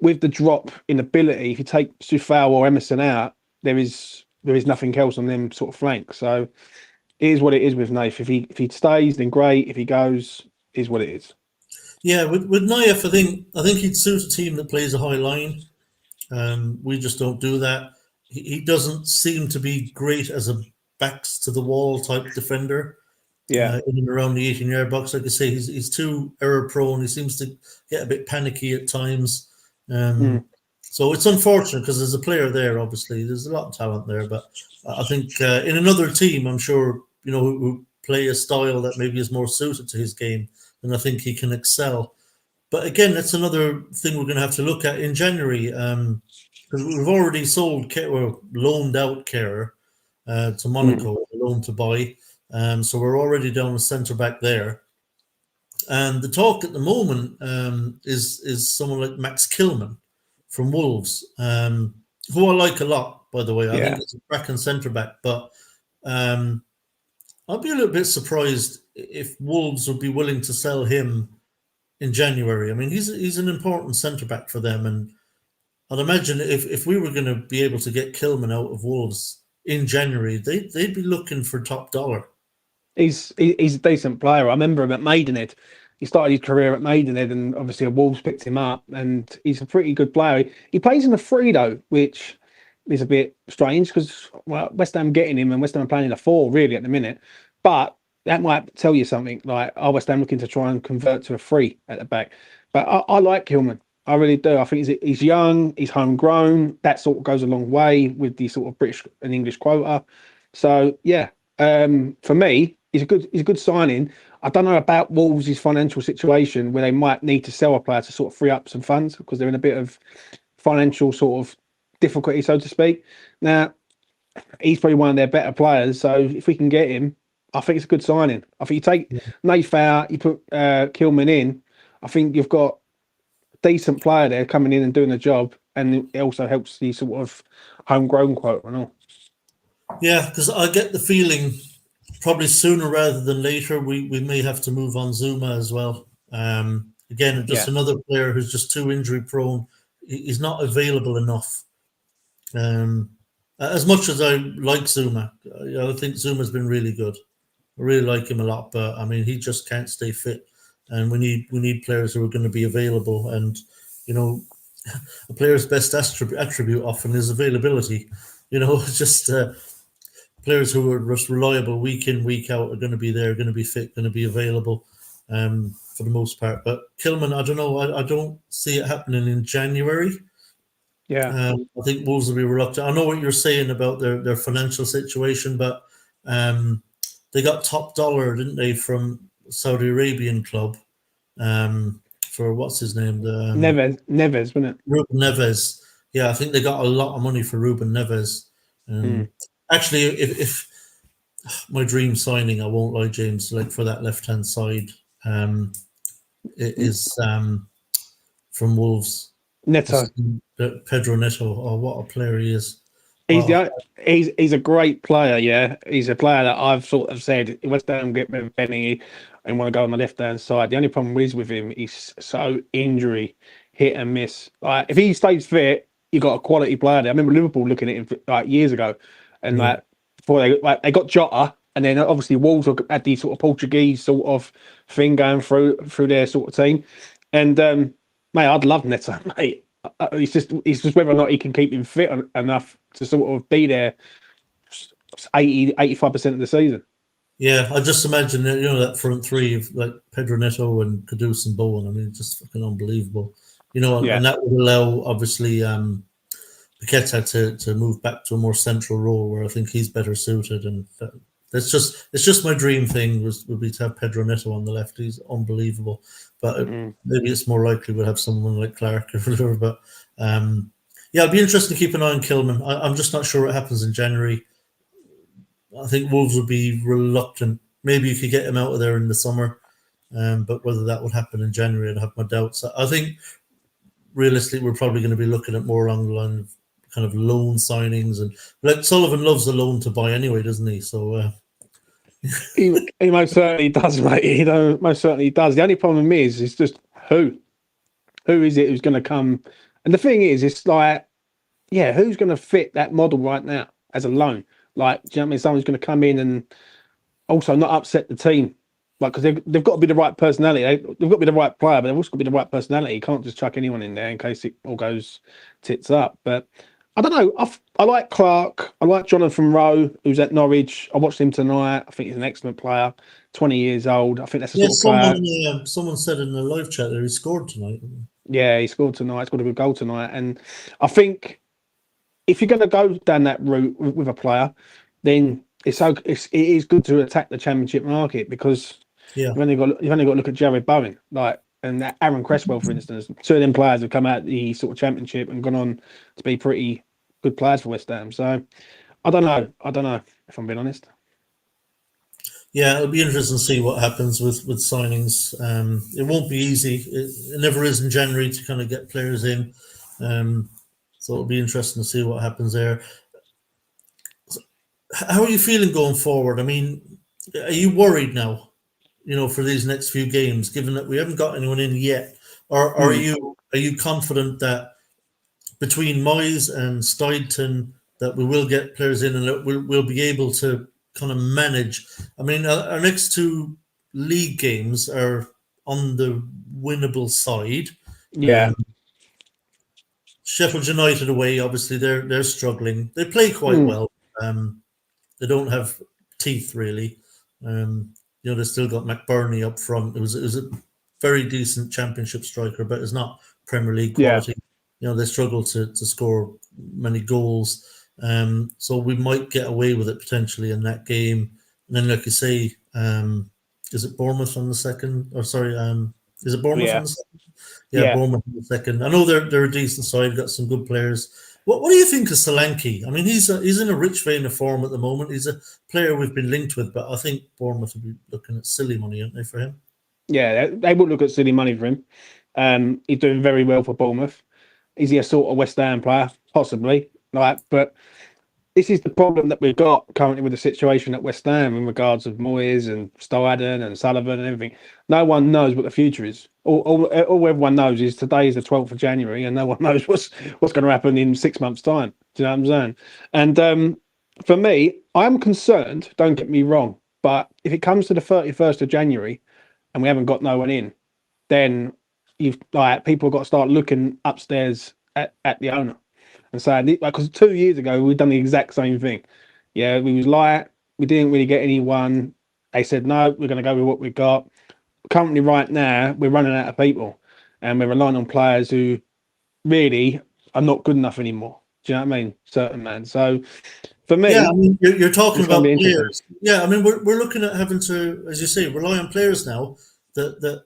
with the drop in ability, if you take Sufal or Emerson out, there is nothing else on them sort of flanks. So it is what it is with Nath. If he stays, then great. If he goes, is what it is. Yeah, with Naif, I think he'd suit a team that plays a high line. We just don't do that. He doesn't seem to be great as a backs to the wall type defender. Yeah. In and around the 18-yard box. Like I say, he's too error prone. He seems to get a bit panicky at times. Mm. So it's unfortunate because there's a player there, obviously. There's a lot of talent there. But I think in another team, I'm sure, who play a style that maybe is more suited to his game, then I think he can excel. But again, that's another thing we're going to have to look at in January, because we've already sold or loaned out Kerr to Monaco, loan to buy. So we're already down a centre back there. And the talk at the moment is someone like Max Kilman from Wolves, who I like a lot, by the way. I think Yeah. he's a cracking centre back. But I'd be a little bit surprised if Wolves would be willing to sell him in January. I mean, he's an important centre back for them. And I'd imagine if we were going to be able to get Kilman out of Wolves in January, they'd be looking for top dollar. He's a decent player. I remember him at Maidenhead. He started his career at Maidenhead, and obviously Wolves picked him up, and he's a pretty good player. He plays in the 3 though, which is a bit strange because West Ham getting him and West Ham playing in a 4 really at the minute. But that might tell you something. Like, West Ham looking to try and convert to a 3 at the back? But I like Hillman. I really do. I think he's young, he's homegrown. That sort of goes a long way with the sort of British and English quota. So yeah, for me, he's a good signing. I don't know about Wolves' financial situation where they might need to sell a player to sort of free up some funds because they're in a bit of financial sort of difficulty, so to speak. Now, he's probably one of their better players, so if we can get him, I think it's a good signing. I think you take Nath out, you put Kilman in, I think you've got a decent player there coming in and doing the job, and it also helps the sort of homegrown quote and all. Yeah, because I get the feeling probably sooner rather than later we may have to move on Zuma as well. Again, just another player who's just too injury prone. He's not available enough. As much as I like Zuma, I think Zuma's been really good. I really like him a lot, but I mean, he just can't stay fit. and we need players who are going to be available. And you know, a player's best attribute often is availability. You know, just players who are just reliable week in, week out are going to be there, going to be fit, going to be available for the most part. But Kilman, I don't know. I don't see it happening in January. Yeah. I think Wolves will be reluctant. I know what you're saying about their financial situation, but they got top dollar, didn't they, from Saudi Arabian club for what's his name? Neves, wasn't it? Ruben Neves. Yeah, I think they got a lot of money for Ruben Neves. Actually, if my dream signing, I won't lie, James, like for that left hand side, it is from Wolves. Neto. Pedro Neto. Oh, what a player he is! He's Wow. he's a great player. Yeah, he's a player that I've sort of said West Ham get rid of Benny and want to go on the left hand side. The only problem is with him, he's so injury hit and miss. Like if he stays fit, you got a quality player there. I remember Liverpool looking at him like years ago, and like before they got Jota, and then obviously Wolves had the sort of Portuguese sort of thing going through their sort of team, and mate, I'd love Neto, mate. It's just whether or not he can keep him fit enough to sort of be there 85% of the season. Yeah, I just imagine that, that front three of like Pedro Neto and Kudus and Bowen. I mean, it's just fucking unbelievable. And that would allow obviously Paqueta to move back to a more central role where I think he's better suited. And it's just my dream thing would be to have Pedro Neto on the left. He's unbelievable. But maybe it's more likely we'll have someone like Clark or whatever. But it'll be interesting to keep an eye on Kilman. I'm just not sure what happens in January. I think Wolves would be reluctant. Maybe you could get him out of there in the summer, but whether that would happen in January, I'd have my doubts. I think realistically, we're probably going to be looking at more along the line of kind of loan signings, and like Sullivan loves the loan to buy anyway, doesn't he? So he most certainly does, mate. He most certainly does. The only problem is just who is it who's going to come? And the thing is, it's like, who's going to fit that model right now as a loan? Like, do you know what I mean? Someone's going to come in and also not upset the team. Like, because they've got to be the right personality. They've got to be the right player, but they've also got to be the right personality. You can't just chuck anyone in there in case it all goes tits up. But I don't know. I like Clark. I like Jonathan Rowe, who's at Norwich. I watched him tonight. I think he's an excellent player. 20 years old. I think that's a sort of player. Someone said in the live chat that he scored tonight. Yeah, he scored tonight. He scored a good goal tonight. And I think if you're going to go down that route with a player, then it is good to attack the Championship market, because you've only got to look at Jared Bowen, and Aaron Cresswell, for instance. Two of them players have come out the sort of Championship and gone on to be pretty good players for West Ham. So I don't know if I'm being honest. Yeah, it'll be interesting to see what happens with signings. It won't be easy. It never is in January to kind of get players in. So it'll be interesting to see what happens there. How are you feeling going forward? I mean, are you worried now, for these next few games, given that we haven't got anyone in yet? Or are you confident that between Moyes and Steidton that we will get players in and that we'll be able to kind of manage? I mean, our next two league games are on the winnable side. Yeah. Sheffield United away, obviously they're struggling. They play quite well. They don't have teeth really. They've still got McBurney up front. It was a very decent Championship striker, but it's not Premier League quality. They struggle to score many goals. So we might get away with it potentially in that game. And then, like you say, is it Bournemouth on the second? Or sorry, is it Bournemouth on the second? Yeah, Bournemouth on the second. I know they're a decent side, got some good players. What do you think of Solanke? I mean, he's in a rich vein of form at the moment. He's a player we've been linked with, but I think Bournemouth will be looking at silly money, aren't they, for him? Yeah, they would look at silly money for him. He's doing very well for Bournemouth. Is he a sort of West Ham player? Possibly. But this is the problem that we've got currently with the situation at West Ham in regards of Moyes and Stoadden and Sullivan and everything. No one knows what the future is. All everyone knows is today is the 12th of January, and no one knows what's going to happen in 6 months' time. Do you know what I'm saying? And for me, I'm concerned, don't get me wrong, but if it comes to the 31st of January and we haven't got no one in, then you've like people have got to start looking upstairs at the owner and saying, because 2 years ago we've done the exact same thing. Yeah, we was light, we didn't really get anyone. They said no, we're going to go with what we got. Currently, right now, we're running out of people, and we're relying on players who really are not good enough anymore. Do you know what I mean? Certain man. So for me, Yeah, I mean, you're talking it's going to about be interesting. players. Yeah, I mean, we're looking at having to, as you say, rely on players now that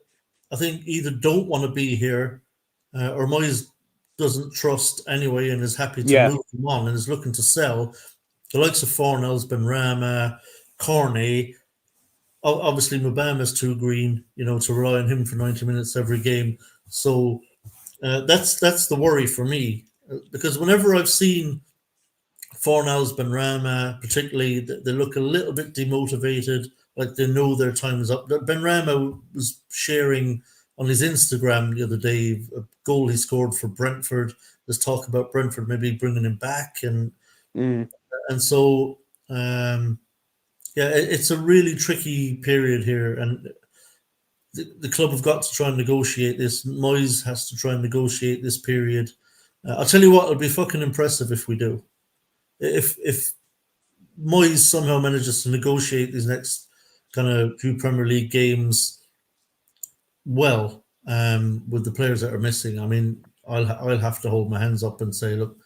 I think either don't want to be here, or Moyes doesn't trust anyway, and is happy to Yeah. move them on and is looking to sell. The likes of Fornells, Benrahma, Corney. Obviously, Mubama's too green, to rely on him for 90 minutes every game. So that's the worry for me, because whenever I've seen Fornell's Benrahma, particularly, they look a little bit demotivated, like they know their time is up. Benrahma was sharing on his Instagram the other day a goal he scored for Brentford. There's talk about Brentford maybe bringing him back, and so yeah, it's a really tricky period here, and the club have got to try and negotiate this. Moyes has to try and negotiate this period. I'll tell you what, it'll be fucking impressive if we do. If Moyes somehow manages to negotiate these next kind of few Premier League games well, with the players that are missing, I mean, I'll have to hold my hands up and say, look,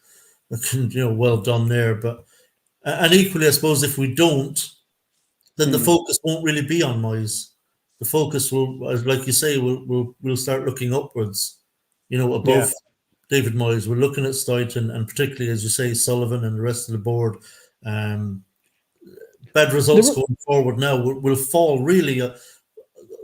well done there. But and equally, I suppose if we don't, then the focus won't really be on Moyes. The focus will, like you say, we'll start looking upwards, above David Moyes. We're looking at Stoyton, and particularly, as you say, Sullivan and the rest of the board. Bad results going forward now will fall really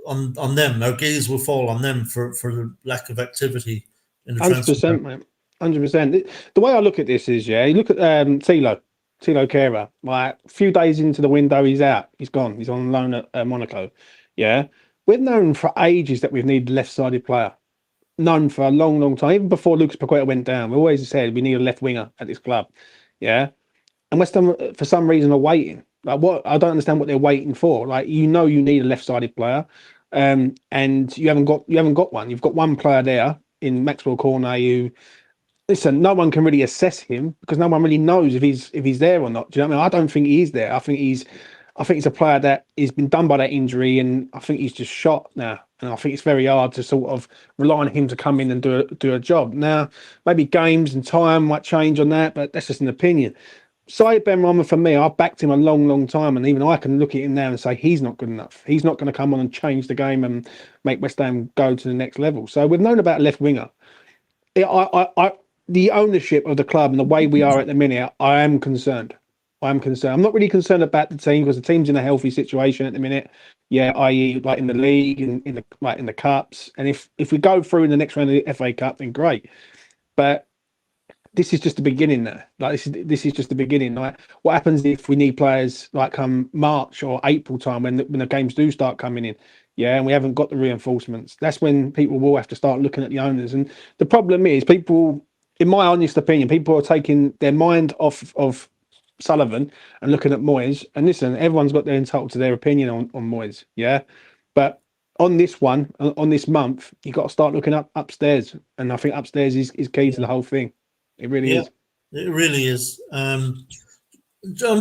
on them. Our gaze will fall on them for the lack of activity in the transfer. 100%, mate. 100%. The way I look at this is, you look at Tilo Kehrer. Like a few days into the window, he's out. He's gone. He's on loan at Monaco. Yeah, we've known for ages that we've needed a left-sided player. Known for a long, long time. Even before Lucas Paqueta went down, we always said we need a left winger at this club. Yeah, and West Ham, for some reason, are waiting. Like, what? I don't understand what they're waiting for. Like, you need a left-sided player, and you haven't got one. You've got one player there in Maxwell Cornet who, listen, no one can really assess him because no one really knows if he's there or not. Do you know what I mean? I don't think he is there. I think he's a player that has been done by that injury, and I think he's just shot now. And I think it's very hard to sort of rely on him to come in and do a job. Now, maybe games and time might change on that, but that's just an opinion. Saeed Benrahma, for me, I've backed him a long, long time, and even I can look at him now and say he's not good enough. He's not going to come on and change the game and make West Ham go to the next level. So we've known about a left winger. The ownership of the club and the way we are at the minute, I am concerned. I'm not really concerned about the team because the team's in a healthy situation at the minute. Yeah, i.e., like in the league and in the cups. And if we go through in the next round of the FA Cup, then great. But this is just the beginning now. Like this is just the beginning. Like, what happens if we need players like come March or April time when the games do start coming in? Yeah, and we haven't got the reinforcements. That's when people will have to start looking at the owners. And the problem is, people, in my honest opinion, people are taking their mind off of Sullivan and looking at Moyes. And listen, everyone's got their entitled to their opinion on Moyes. Yeah, but on this one, on this month, you got to start looking upstairs. And I think upstairs is key to the whole thing. It really is. It really is. I'm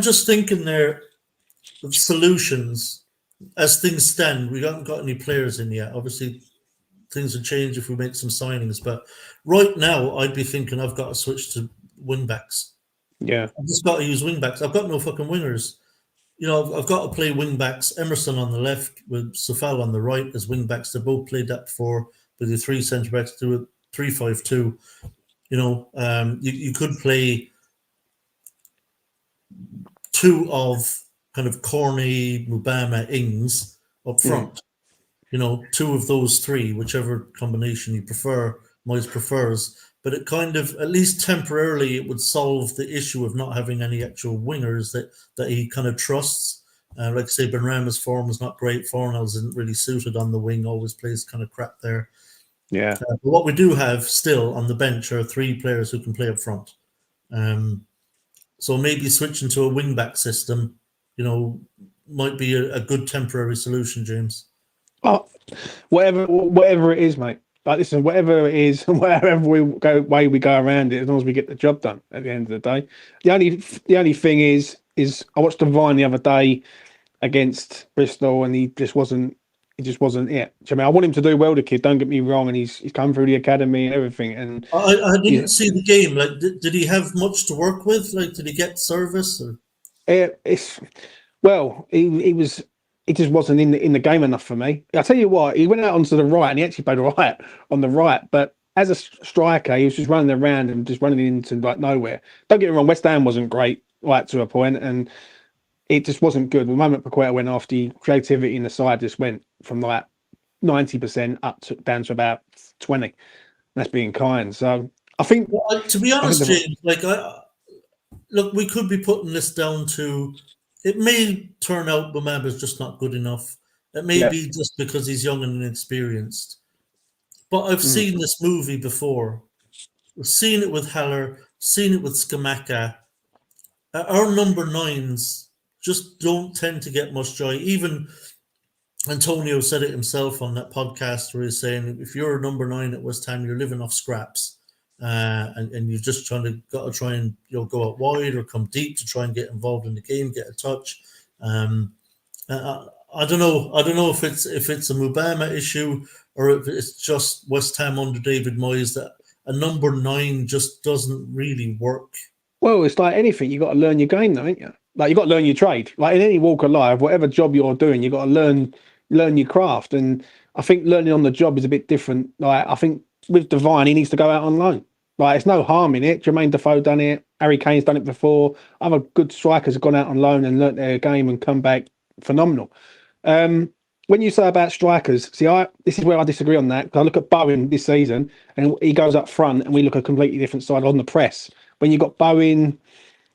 just thinking there of solutions as things stand. We haven't got any players in yet. Obviously, things will change if we make some signings. But right now, I'd be thinking I've got to switch to wing backs. Yeah, I've just got to use wing backs. I've got no fucking wingers. I've got to play wing backs. Emerson on the left with Sofal on the right as wing backs. They both played that before with the three centre backs. Do it 3-5-2. You could play two of kind of Corney, Mubama, Ings up front. Two of those three, whichever combination you prefer, Moyes prefers. But it kind of, at least temporarily, it would solve the issue of not having any actual wingers that he kind of trusts. Like I say, Benrahma's form is not great. Fornells isn't really suited on the wing, always plays kind of crap there. Yeah. But what we do have still on the bench are three players who can play up front. So maybe switching to a wing back system, might be a good temporary solution, James. Oh, whatever it is, mate. Like, listen, whatever it is, whatever way we go around it, as long as we get the job done at the end of the day. The only thing is I watched Divine the other day against Bristol, and he just wasn't. He just wasn't it. I mean, I want him to do well, the kid. Don't get me wrong, and he's come through the academy and everything. And I he's, didn't see the game. Like, did he have much to work with? Like, did he get service? Or? it's well, he just wasn't in the game enough for me. I tell you what, he went out onto the right and he actually played all right on the right, but as a striker, he was just running around and just running into like nowhere. Don't get me wrong, West Ham wasn't great, right to a point, and it just wasn't good. The moment Paqueta went off, the creativity in the side just went from like 90% down to about 20. That's being kind. So I think, Well, to be I think honest, the, James, look, we could be putting this down to it may turn out Bamba's just not good enough. It may yeah, be just because he's young and inexperienced. But I've mm, seen this movie before. We've seen it with Haller, seen it with Skamaka. Our number nines just don't tend to get much joy. Even Antonio said it himself on that podcast where he's saying, if you're a number nine at West Ham, you're living off scraps. And you're just got to try and go out wide or come deep to try and get involved in the game, get a touch. I don't know. I don't know if it's a Mubama issue or if it's just West Ham under David Moyes that a number nine just doesn't really work. well, it's like anything. You got to learn your game, though, ain't you? Like you got to learn your trade. Like in any walk of life, whatever job you're doing, you got to learn your craft. And I think learning on the job is a bit different. Like I think with Devine, he needs to go out on loan. Like it's no harm in it. Jermaine Defoe done it. Harry Kane's done it before. Other good strikers have gone out on loan and learnt their game and come back phenomenal. Um, when you say about strikers, see, this is where I disagree on that. 'Cause I look at Bowen this season, and he goes up front, and we look a completely different side on the press. When you got Bowen,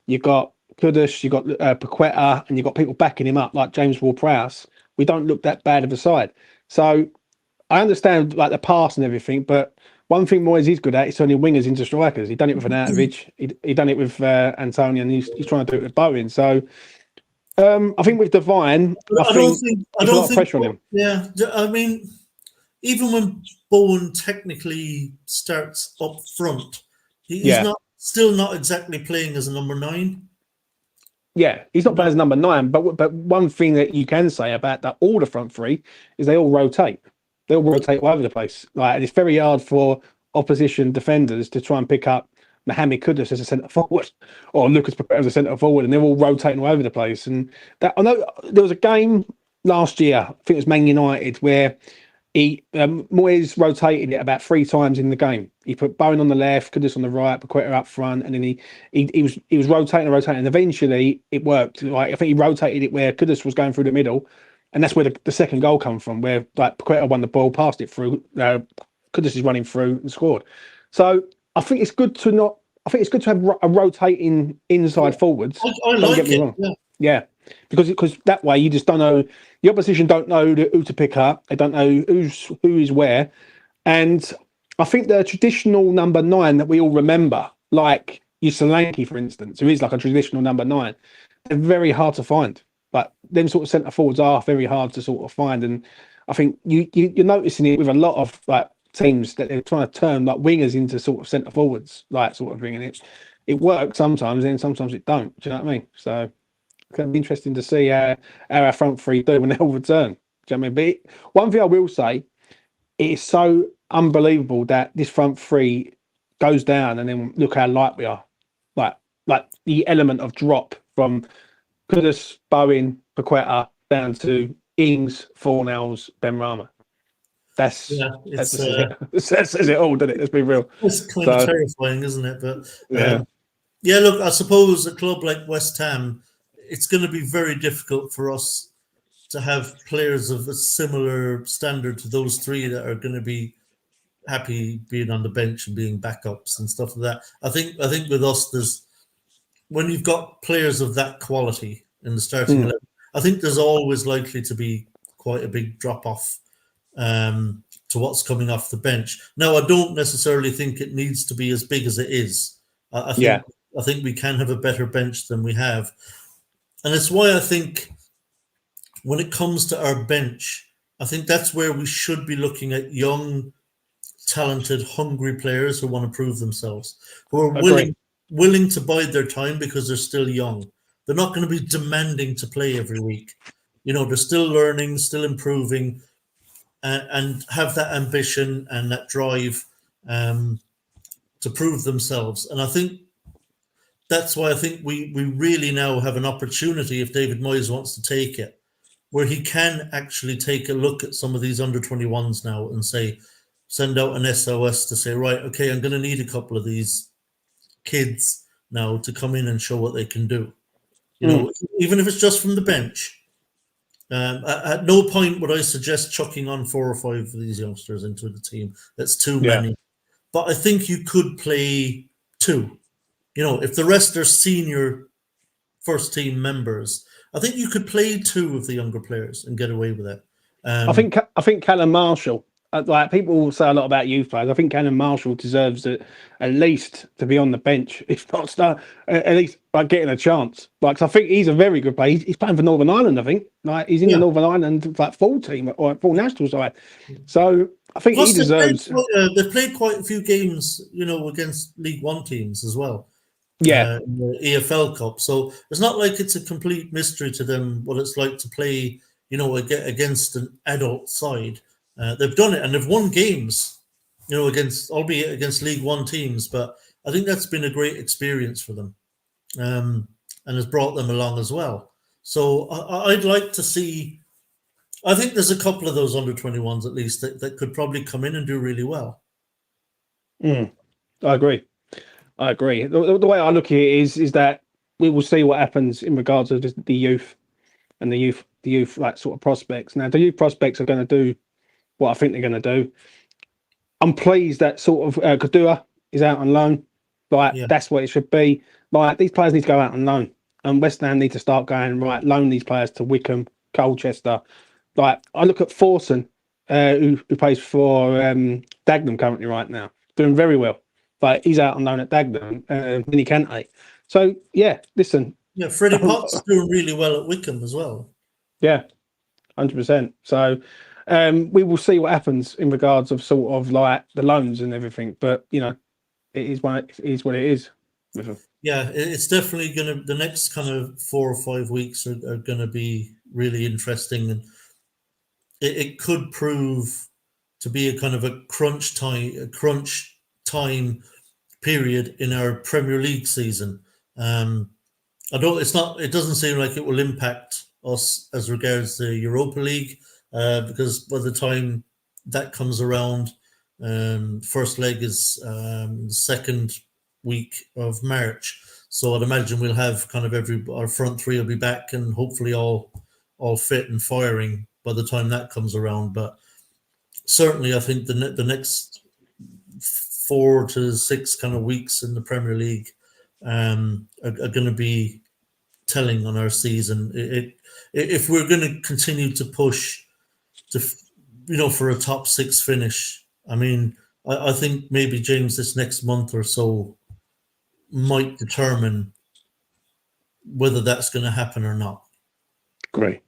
you got Kudus, you got Paqueta, and you got people backing him up like James Ward-Prowse. We don't look that bad of a side. So I understand like the pass and everything, but one thing Moyes is good at is turning wingers into strikers. He done it with Anatovic, he done it with Antonio, and he's trying to do it with Bowen. So I think with Devine, I don't think. I there's a don't lot of think. pressure on him. Yeah, I mean, even when Bowen technically starts up front, he's Yeah. not still not exactly playing as a number nine. Yeah, he's not playing as number 9, but one thing that you can say about that all the front three is they all rotate. They all rotate all over the place. Like, and it's very hard for opposition defenders to try and pick up Mohamed Kudus as a centre forward or Lucas Paqueta as a centre forward, and they're all rotating all over the place. And that I know there was a game last year, I think it was Man United, where Moyes rotated it about 3 times in the game. He put Bowen on the left, Kudus on the right, Paqueta up front, and then he was rotating and rotating. And eventually, it worked. Like I think he rotated it where Kudus was going through the middle, and that's where the second goal come from. Where like Paqueta won the ball, passed it through. Kudus is running through and scored. So I think it's good to not. I think it's good to have a rotating inside forwards. I Don't like get me it. wrong. Yeah. Yeah, because that way you just don't know, the opposition don't know who to pick up. They don't know who is where, and I think the traditional number 9 that we all remember, like Solanke, for instance, who is like a traditional number 9, they're very hard to find. Like them sort of centre forwards are very hard to sort of find, and I think you're noticing it with a lot of like teams that they're trying to turn like wingers into sort of centre forwards, like sort of thing, and it works sometimes, and sometimes it don't. Do you know what I mean? So. It's going to be interesting to see how our front three do when they all return. Do you know what I mean? But one thing I will say, it is so unbelievable that this front three goes down and then look how light we are. Like the element of drop from Kudus, Bowen, Paqueta down to Ings, Fornells, Benrahma. That says it all, doesn't it? Let's be real. It's kind of terrifying, isn't it? But yeah. Yeah, look, I suppose a club like West Ham, it's going to be very difficult for us to have players of a similar standard to those three that are going to be happy being on the bench and being backups and stuff like that. I think with us, there's when you've got players of that quality in the starting 11, I think there's always likely to be quite a big drop off to what's coming off the bench. Now, I don't necessarily think it needs to be as big as it is. I think we can have a better bench than we have. And it's why I think when it comes to our bench, I think that's where we should be looking at young, talented, hungry players who want to prove themselves, who are Agree. willing to bide their time because they're still young. They're not going to be demanding to play every week. They're still learning, still improving, and have that ambition and that drive to prove themselves. And I think that's why I think we really now have an opportunity, if David Moyes wants to take it, where he can actually take a look at some of these under 21s now and send out an SOS to say, right, okay, I'm going to need a couple of these kids now to come in and show what they can do. Even if it's just from the bench. At no point would I suggest chucking on 4 or 5 of these youngsters into the team. That's too many. But I think you could play 2. If the rest are senior first team members, I think you could play 2 of the younger players and get away with it. I think Callum Marshall. Like people say a lot about youth players. I think Callum Marshall deserves at least to be on the bench, if not start, at least like getting a chance. Like, 'cause I think he's a very good player. He's playing for Northern Ireland. I think like he's in the Northern Ireland like full team or full national side. So I think he deserves. They've played quite a few games, against League One teams as well. Yeah, in the EFL Cup. So it's not like it's a complete mystery to them what it's like to play, against an adult side. They've done it and they've won games, albeit against League One teams. But I think that's been a great experience for them, and has brought them along as well. So I'd like to see. I think there's a couple of those under 21s at least that could probably come in and do really well. I agree. The way I look at it is that we will see what happens in regards to the youth and the youth like sort of prospects. Now, the youth prospects are going to do what I think they're going to do. I'm pleased that sort of Kadua is out on loan. That's what it should be. Like, these players need to go out on loan, and West Ham need to start going right. Loan these players to Wickham, Colchester. Like, I look at Forson, who plays for Dagenham currently right now, doing very well. But he's out on loan at Dagenham, Vinny Kante. So yeah, listen. Yeah, Freddie Potts doing really well at Wickham as well. Yeah, 100%. So we will see what happens in regards of sort of like the loans and everything. But it is what it is. Yeah, it's definitely the next kind of 4 or 5 weeks are going to be really interesting, and it could prove to be a kind of a crunch time period in our Premier League season. It doesn't seem like it will impact us as regards the Europa League, because by the time that comes around, first leg is the second week of March. So I'd imagine we'll have kind of our front three will be back and hopefully all fit and firing by the time that comes around. But certainly, I think the next 4 to 6 kind of weeks in the Premier League are going to be telling on our season. If we're going to continue to push to, for a top 6 finish, I mean, I think maybe, James, this next month or so might determine whether that's going to happen or not. Agree.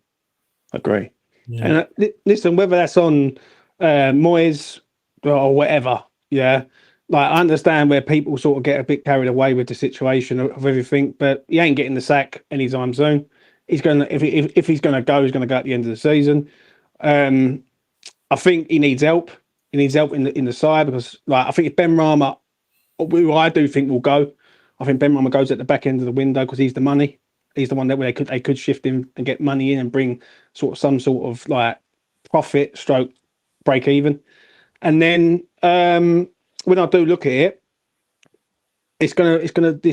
Yeah. And listen, whether that's on Moyes or whatever, yeah. Like, I understand where people sort of get a bit carried away with the situation of everything, but he ain't getting the sack anytime soon. He's going to, if he's going to go, he's going to go at the end of the season. I think he needs help. He needs help in the side, because, like, I think if Ben Rama, who I do think will go, I think Ben Rama goes at the back end of the window because he's the money. He's the one that they could shift him and get money in and bring some sort of like profit stroke break even. And then when I do look at it, this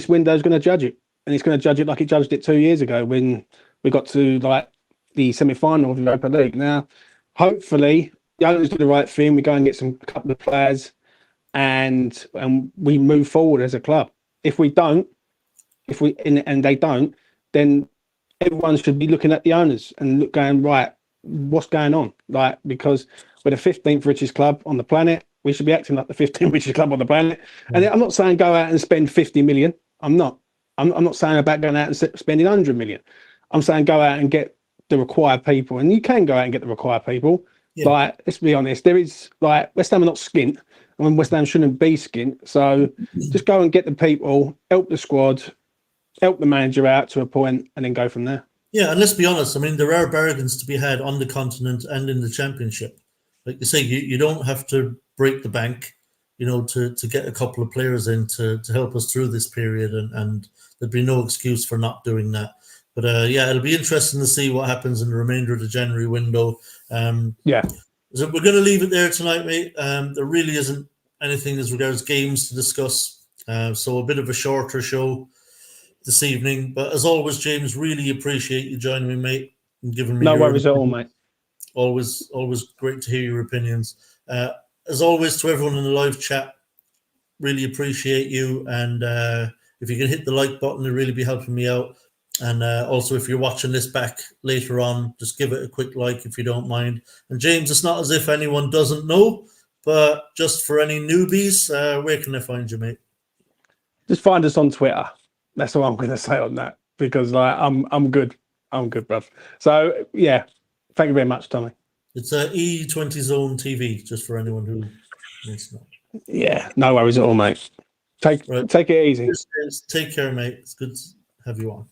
window's gonna judge it, and it's gonna judge it like it judged it 2 years ago when we got to like the semi-final of the Europa League. Now, hopefully, the owners do the right thing. We go and get a couple of players, and we move forward as a club. If we don't, and they don't, then everyone should be looking at the owners and going, right, what's going on? Like, because we're the 15th richest club on the planet. We should be acting like the 15th richest club on the planet. And I'm not saying go out and spend 50 million. I'm not saying about going out and spending 100 million. I'm saying go out and get the required people. And you can go out and get the required people, Yeah. Like, let's be honest, there is like West Ham are not skint, and West Ham shouldn't be skint. So just go and get the people, help the squad, help the manager out to a point, and then go from there. Yeah, and let's be honest. I mean, there are bargains to be had on the continent and in the championship. Like you say, you don't have to break the bank, to get a couple of players in to help us through this period, and there'd be no excuse for not doing that. But yeah, it'll be interesting to see what happens in the remainder of the January window. Yeah. So we're going to leave it there tonight, mate. There really isn't anything as regards games to discuss. So a bit of a shorter show this evening. But as always, James, really appreciate you joining me, mate, and giving me No your worries at all, mate. always great to hear your opinions. As always, to everyone in the live chat, really appreciate you. And if you can hit the like button, it'll really be helping me out. And also, if you're watching this back later on, just give it a quick like if you don't mind. And James, it's not as if anyone doesn't know, but just for any newbies, where can I find you, mate? Just find us on Twitter. That's all I'm going to say on that, because like I'm good. I'm good, bruv. So yeah, thank you very much, Tommy. It's E20 Zone TV, just for anyone who needs to know. Yeah, no worries at all, mate. Take it easy. Take care, mate. It's good to have you on.